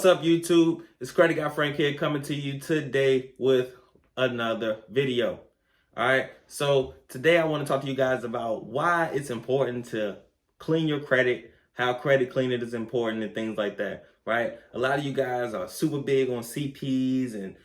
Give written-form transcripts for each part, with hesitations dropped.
What's up, YouTube? It's Credit Guy Frank here, coming to you today with another video. All right, so today I want to talk to you guys about why it's important to clean your credit, how credit cleaning is important, and things like that. Right? A lot of you guys are super big on CPs and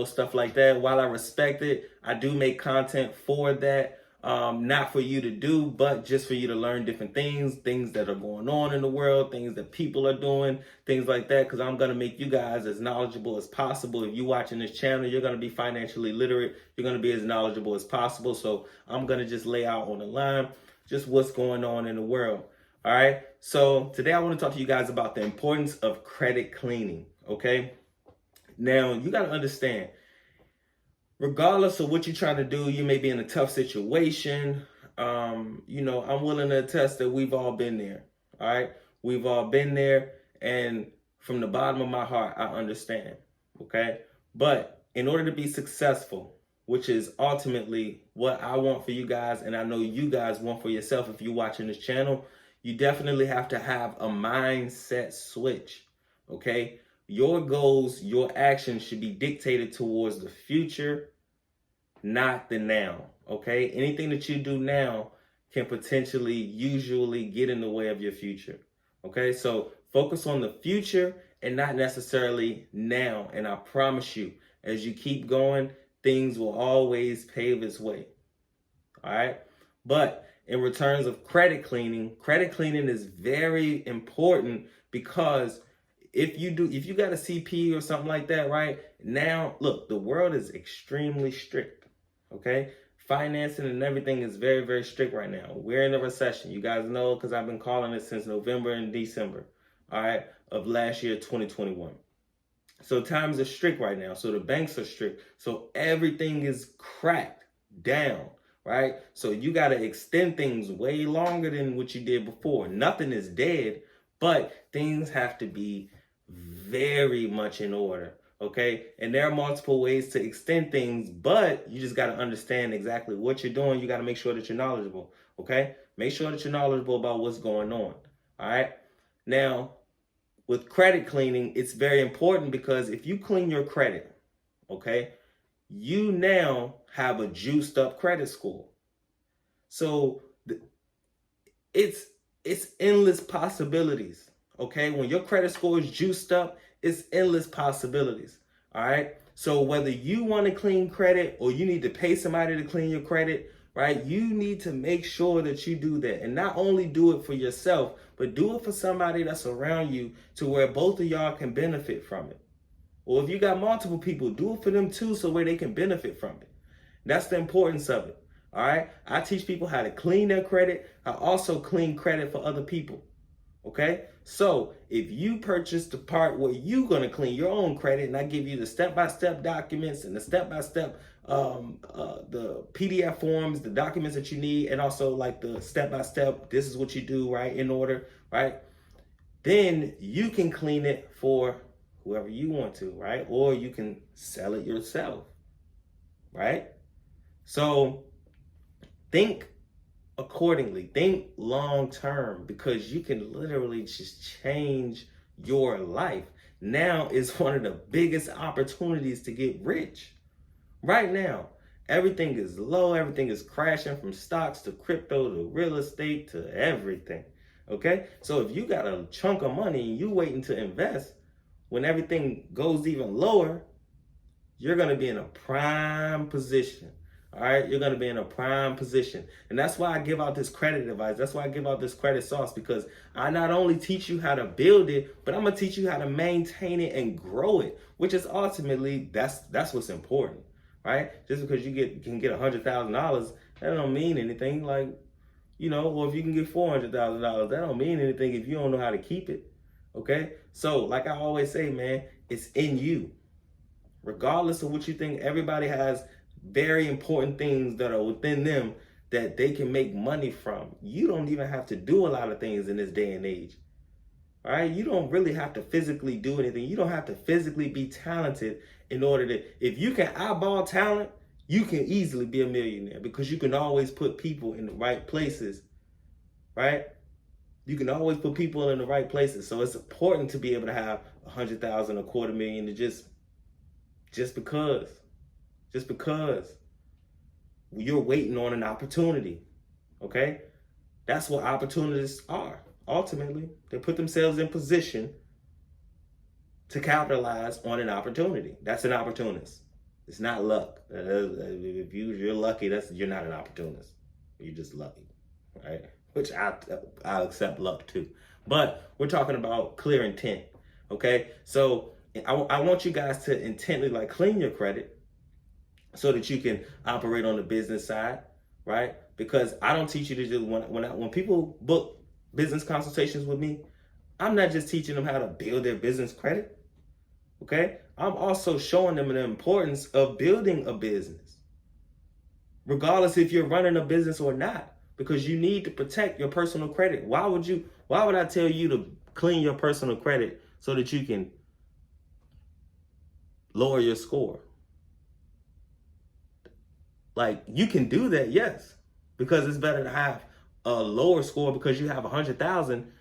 stuff like that. While I respect it, I do make content for that. Not for you to do, but just for you to learn different things that are going on in the world, things that people are doing, things like that, because I'm going to make you guys as knowledgeable as possible. If you're watching this channel, you're going to be financially literate. You're going to be as knowledgeable as possible. So I'm going to just lay out on the line just what's going on in the world. All right. So today I want to talk to you guys about the importance of credit cleaning. Okay. Now, you got to understand, regardless of what you're trying to do, you may be in a tough situation. I'm willing to attest that we've all been there. All right. We've all been there. And from the bottom of my heart, I understand. Okay. But in order to be successful, which is ultimately what I want for you guys, and I know you guys want for yourself if you're watching this channel, you definitely have to have a mindset switch. Okay. Your goals, your actions should be dictated towards the future, not the now, okay? Anything that you do now can potentially, usually get in the way of your future, okay? So focus on the future and not necessarily now. And I promise you, as you keep going, things will always pave its way, all right? But in returns of credit cleaning is very important, because if you got a CP or something like that, right now, look, the world is extremely strict. Okay. Financing and everything is very, very strict right now. We're in a recession. You guys know, because I've been calling it since November and December, all right, of last year, 2021. So times are strict right now. So the banks are strict. So everything is cracked down, right? So you got to extend things way longer than what you did before. Nothing is dead, but things have to be very much in order, okay? And there are multiple ways to extend things, but you just got to understand exactly what you're doing. You got to make sure that you're knowledgeable, okay? Make sure that you're knowledgeable about what's going on, all right? Now, with credit cleaning, it's very important, because if you clean your credit, okay, you now have a juiced up credit score. So it's endless possibilities. Okay, when your credit score is juiced up, it's endless possibilities. All right. So whether you want to clean credit or you need to pay somebody to clean your credit, right? You need to make sure that you do that, and not only do it for yourself, but do it for somebody that's around you, to where both of y'all can benefit from it. Or if you got multiple people, do it for them too, so where they can benefit from it. That's the importance of it. All right. I teach people how to clean their credit. I also clean credit for other people. Okay, so if you purchase the part where you're going to clean your own credit, and I give you the step-by-step documents and the step-by-step, the PDF forms, the documents that you need, and also like the step-by-step, this is what you do, right, in order, right? Then you can clean it for whoever you want to, right? Or you can sell it yourself, right? So think accordingly, think long term, because you can literally just change your life. Now is one of the biggest opportunities to get rich. Right now, everything is low, everything is crashing, from stocks to crypto to real estate to everything. Okay, so if you got a chunk of money and you waiting to invest, when everything goes even lower, you're going to be in a prime position. All right, you're going to be in a prime position. And that's why I give out this credit advice. That's why I give out this credit sauce, because I not only teach you how to build it, but I'm going to teach you how to maintain it and grow it, which is ultimately, that's what's important, right? Just because you can get $100,000, that don't mean anything. Like, or if you can get $400,000, that don't mean anything if you don't know how to keep it. Okay. So like I always say, man, it's in you. Regardless of what you think, everybody has very important things that are within them that they can make money from. You don't even have to do a lot of things in this day and age. All right? You don't really have to physically do anything. You don't have to physically be talented in order to, if you can eyeball talent, you can easily be a millionaire, because you can always put people in the right places, right? You can always put people in the right places. So it's important to be able to have 100,000, $250,000, to just because you're waiting on an opportunity. Okay? That's what opportunities are. Ultimately, they put themselves in position to capitalize on an opportunity. That's an opportunist. It's not luck. If you're lucky, you're not an opportunist. You're just lucky, right? Which I'll accept luck too. But we're talking about clear intent, okay? So I want you guys to intently clean your credit so that you can operate on the business side, right? Because I don't teach you to do, when people book business consultations with me, I'm not just teaching them how to build their business credit, okay? I'm also showing them the importance of building a business, regardless if you're running a business or not, because you need to protect your personal credit. Why would I tell you to clean your personal credit so that you can lower your score? You can do that, yes, because it's better to have a lower score because you have 100,000,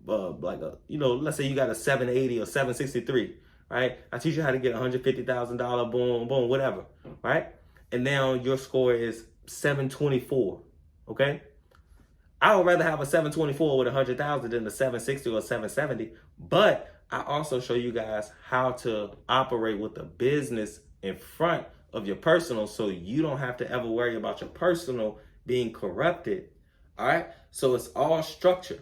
let's say you got a 780 or 763, right? I teach you how to get $150,000, boom, boom, whatever, right? And now your score is 724, okay? I would rather have a 724 with 100,000 than a 760 or 770, but I also show you guys how to operate with the business in front of your personal, so you don't have to ever worry about your personal being corrupted. All right, so it's all structure.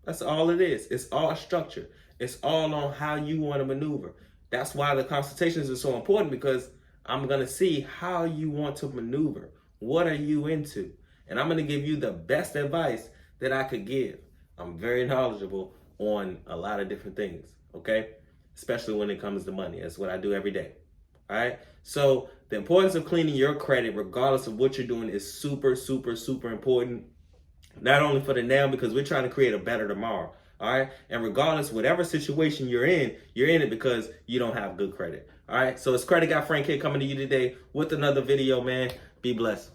That's all it is. It's all structure. It's all on how you want to maneuver. That's why the consultations are so important, because I'm going to see how you want to maneuver. What are you into? And I'm going to give you the best advice that I could give. I'm very knowledgeable on a lot of different things, okay? Especially when it comes to money. That's what I do every day. All right. So the importance of cleaning your credit, regardless of what you're doing, is super, super, super important. Not only for the now, because we're trying to create a better tomorrow. All right. And regardless, whatever situation you're in it because you don't have good credit. All right. So it's Credit Guy Frank here coming to you today with another video, man. Be blessed.